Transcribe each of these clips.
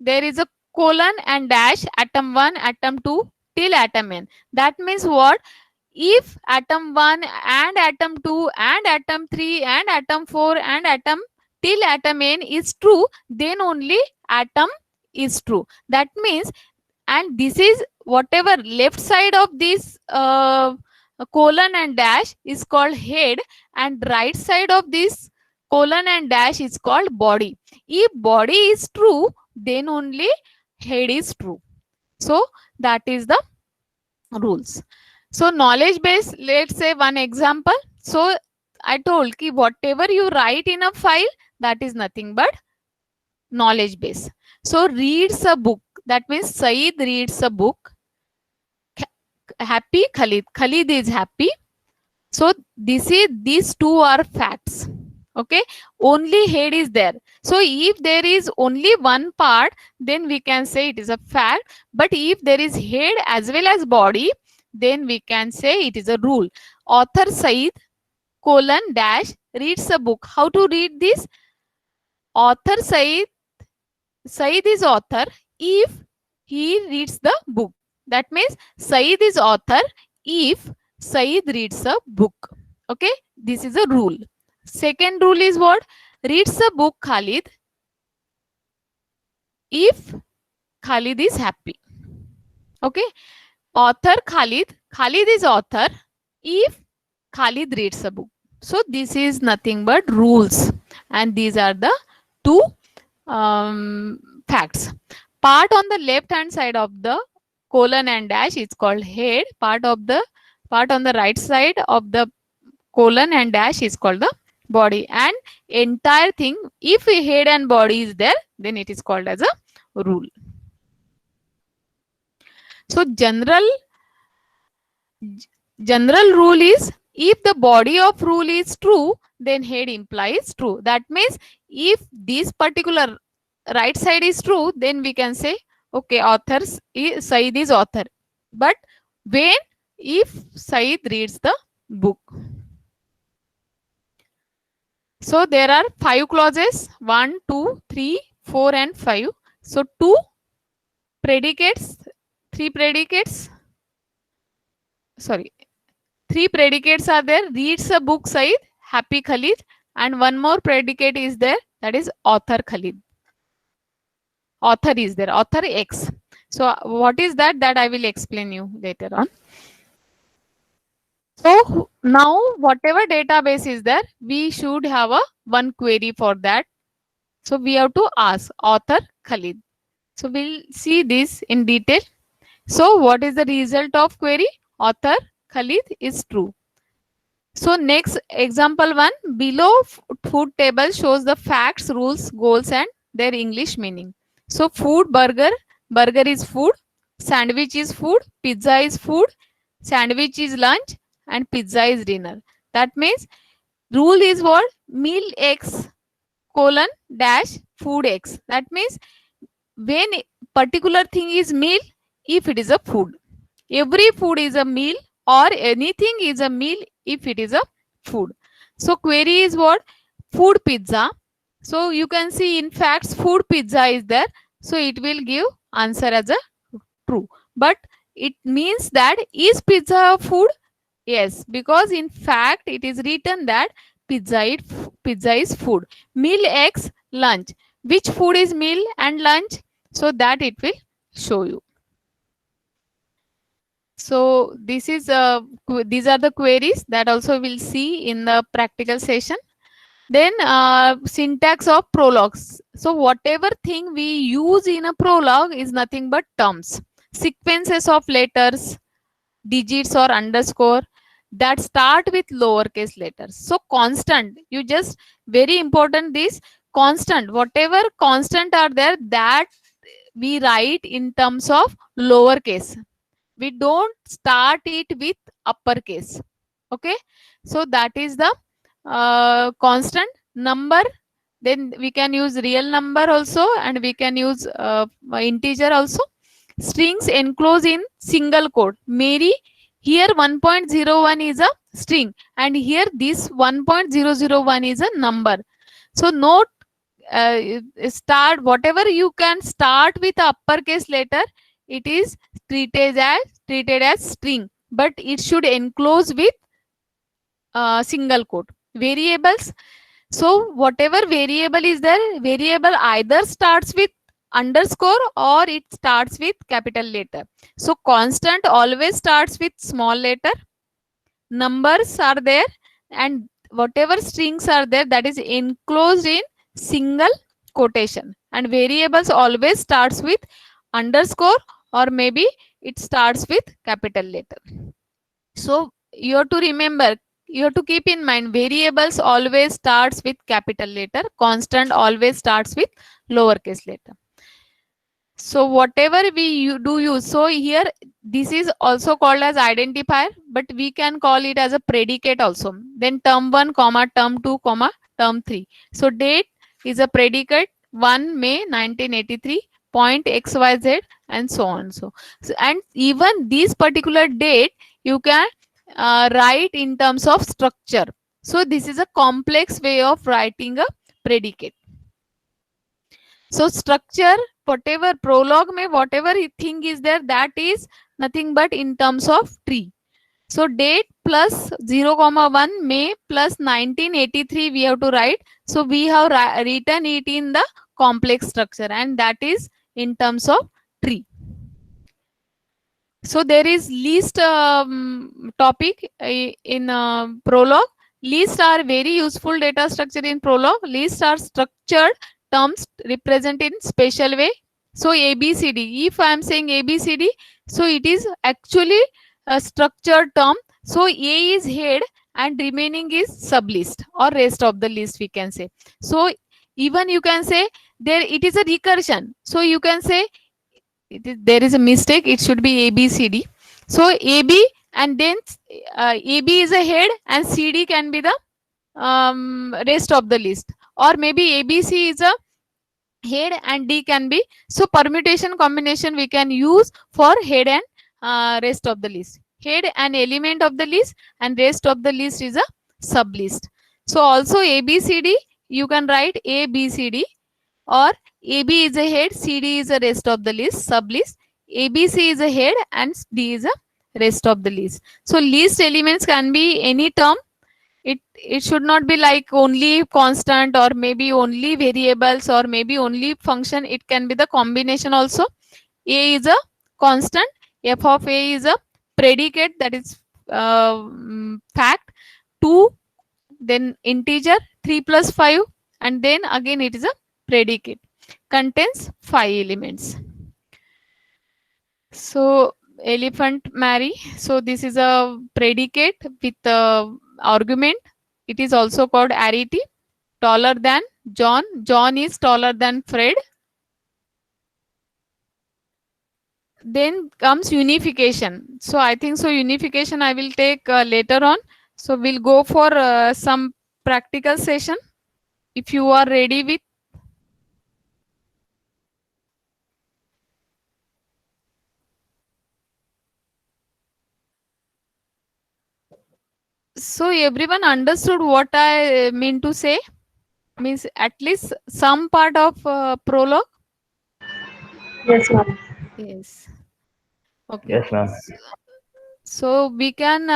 there is a colon and dash, atom 1, atom 2 till atom n. That means what? If atom 1 and atom 2 and atom 3 and atom 4 and atom till atom n is true, then only atom is true. That means, and this is whatever left side of this colon and dash is called head, and right side of this colon and dash is called body. If body is true, then only head is true. So that is the rules. So knowledge base, let's say one example. So I told ki whatever you write in a file, that is nothing but knowledge base. So reads a book, that means Saeed reads a book. Happy Khalid, Khalid is happy. So these two are facts. Okay, only head is there. So if there is only one part, then we can say it is a fact. But if there is head as well as body, then we can say it is a rule. Author Said colon dash reads a book. How to read this? Author Said is author if he reads the book. That means Said is author if Said reads a book. Okay, this is a rule. Second rule is what? Reads a book Khalid if Khalid is happy. Okay, author Khalid is author if Khalid reads a book. So this is nothing but rules, and these are the two facts. Part on the left hand side of the colon and dash is called head. Part on the right side of the colon and dash is called the body, and entire thing, if a head and body is there, then it is called as a rule. So general rule is, if the body of rule is true, then head implies true. That means if this particular right side is true, then we can say, okay, Said is author. But when, if Said reads the book. So there are 5 clauses, 1, 2, 3, 4 and 5. So 2 predicates, 3 predicates, sorry, 3 predicates are there. Reads a book Said, happy Khalid, and one more predicate is there, that is author Khalid. Author is there, author X. So what is that? That I will explain you later on. So now whatever database is there, we should have a one query for that. So we have to ask author Khalid. So we'll see this in detail. So what is the result of query? Author Khalid is true. So next example 1, below food table shows the facts, rules, goals and their English meaning. So food, burger is food, sandwich is food, pizza is food, sandwich is lunch and pizza is dinner. That means rule is what? Meal X colon dash food X. That means when particular thing is meal, if it is a food. Every food is a meal, or anything is a meal if it is a food. So query is what? Food pizza. So you can see in facts food pizza is there. So it will give answer as a true. But it means that is pizza a food? Yes, because in fact it is written that pizza is food. Meal X lunch. Which food is meal and lunch? So that it will show you. So this is these are the queries that also we'll see in the practical session. Then syntax of prologues. So whatever thing we use in a prologue is nothing but terms, sequences of letters, digits or underscore that start with lowercase letters. So constant, you just very important this constant, whatever constant are there, that we write in terms of lowercase. We don't start it with uppercase. Okay, so that is the constant. Number, then we can use real number also, and we can use integer also. Strings enclosed in single quote. Mary, here 1.01 is a string and here this 1.001 is a number. So note start whatever you can start with uppercase letter, it is treated as string, but it should enclose with single quote. Variables, so whatever variable is there, variable either starts with underscore or it starts with capital letter. So constant always starts with small letter, numbers are there, and whatever strings are there, that is enclosed in single quotation, and variables always starts with underscore or maybe it starts with capital letter. So you have to remember, you have to keep in mind, variables always starts with capital letter, constant always starts with lowercase letter. So whatever we do use, so here this is also called as identifier, but we can call it as a predicate also. Then term 1 comma term 2 comma term 3. So date is a predicate, 1 May 1983, point XYZ, and so on. So and even this particular date you can write in terms of structure. So this is a complex way of writing a predicate. So structure, whatever prologue may whatever thing is there, that is nothing but in terms of tree. So date plus 0 comma 1 May plus 1983 we have to write. So we have written it in the complex structure, and that is in terms of tree. So there is list topic in prologue. Lists are very useful data structure in prologue. Lists are structured terms represent in special way. So ABCD, if I am saying ABCD, so it is actually a structured term. So A is head and remaining is sublist or rest of the list we can say. So even you can say there it is a recursion. So you can say there is a mistake, it should be ABCD. So AB, and then AB is a head and CD can be the rest of the list, or maybe ABC is a head and D can be. So permutation combination we can use for head and rest of the list. Head an element of the list and rest of the list is a sub list. So also ABCD you can write ABCD, or AB is a head, CD is a rest of the list, sub list. ABC is a head and D is a rest of the list. So list elements can be any term. It should not be like only constant or maybe only variables or maybe only function. It can be the combination also. A is a constant, f of A is a predicate, that is fact, 2, then integer 3 plus 5, and then again it is a predicate, contains 5 elements. So elephant Mary, so this is a predicate with argument. It is also called arity. Taller than John, John is taller than Fred. Then comes unification. So I think so unification I will take later on. So we'll go for some practical session if you are ready with. So everyone understood what I mean to say? Means at least some part of prologue. Yes, ma'am. Yes. Okay. Yes, ma'am. So we can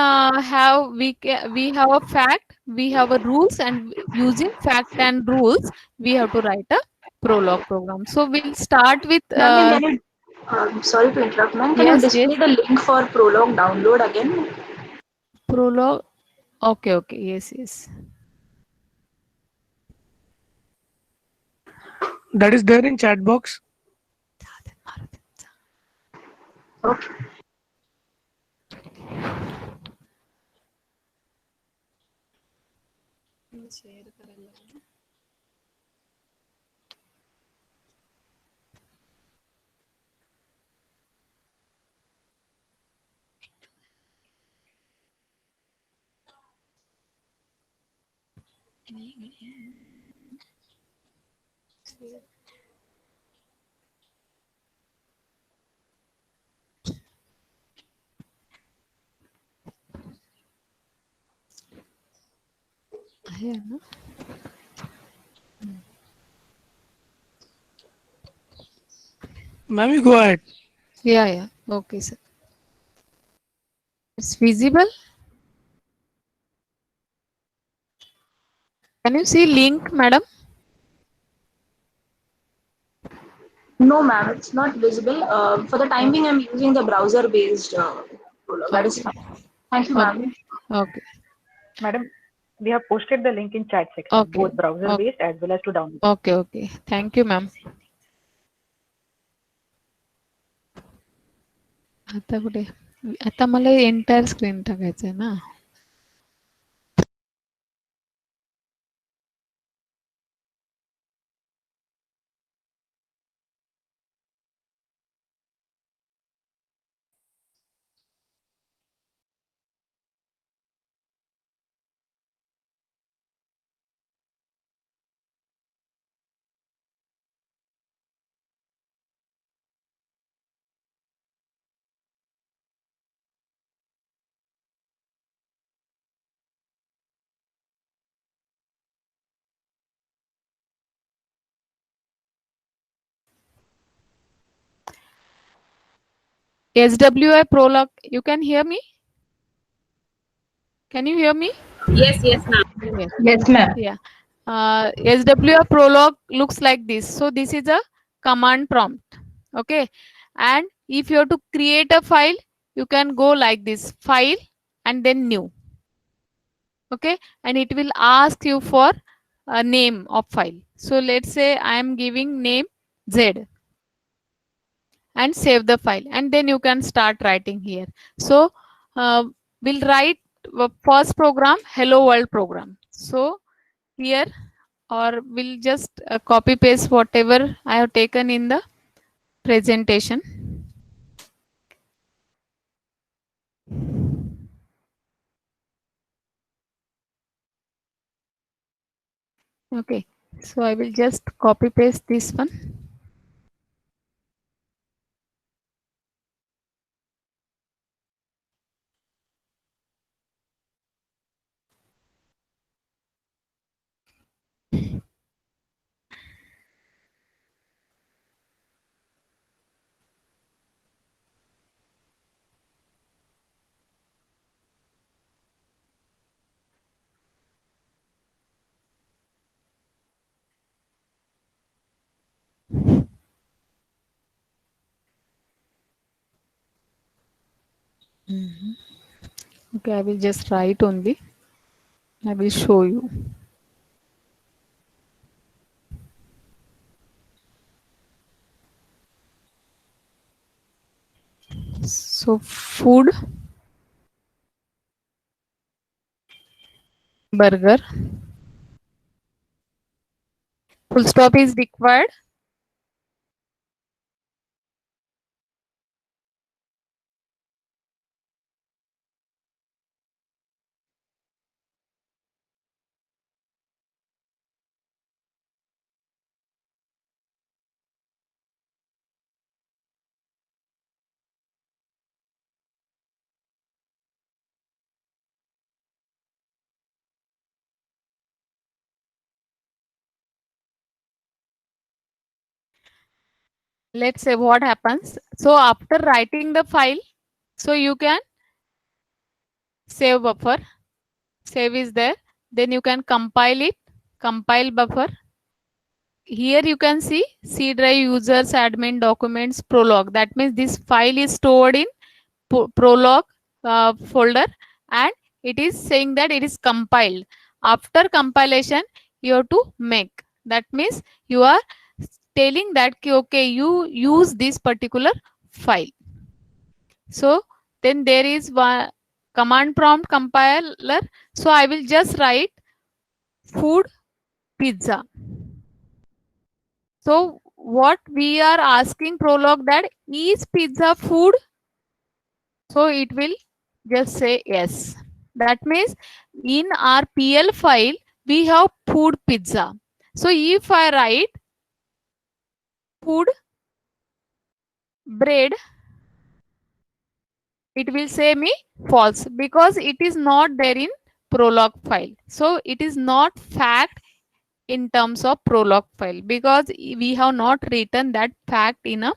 we have a fact, we have a rules, and using fact and rules, we have to write a prologue program. So we'll start with Ma'am, can you, sorry to interrupt, ma'am, can you yes, yes, display the link for Prolog download again? prologue. Okay, okay, yes, yes. That is there in chat box. Okay. है ना? Ma'am, you go ahead. Yeah. Okay, sir. It's visible. Can you see link, madam? No, ma'am, it's not visible. For the time being, I'm using the browser-based Prolog. That is Okay. fine. Thank you, Okay. ma'am. Okay. Madam, we have posted the link in chat section, Okay. both browser Okay. based as well as to download. Okay. Thank you, ma'am. आता कुठे आता मला entire screen टाकायचंय ना. SWI Prolog, you can hear me? Can you hear me? Yes, ma'am. Yes. Yes, ma'am. Yeah. SWI Prolog looks like this. So this is a command prompt. Okay. And if you have to create a file, you can go like this, file and then new. Okay. And it will ask you for a name of file. So let's say I am giving name Z and save the file. And then you can start writing here. So we'll write first program, hello world program. So here, or we'll just copy paste whatever I have taken in the presentation. Okay, so I will just copy paste this one. Okay, I will just write only. I will show you. So food, burger, full stop is required. Let's say what happens. So after writing the file, so you can save buffer. Save is there. Then you can compile it. Compile buffer. Here you can see C drive users admin documents prologue. That means this file is stored in prologue folder and it is saying that it is compiled. After compilation, you have to make. That means you are telling that okay, you use this particular file. So then there is one command prompt compiler. So I will just write food pizza. So what we are asking Prolog that is pizza food? So it will just say yes. That means in our PL file, we have food pizza. So if I write food bread, it will say me false because it is not there in Prolog file. So it is not fact in terms of Prolog file because we have not written that fact in a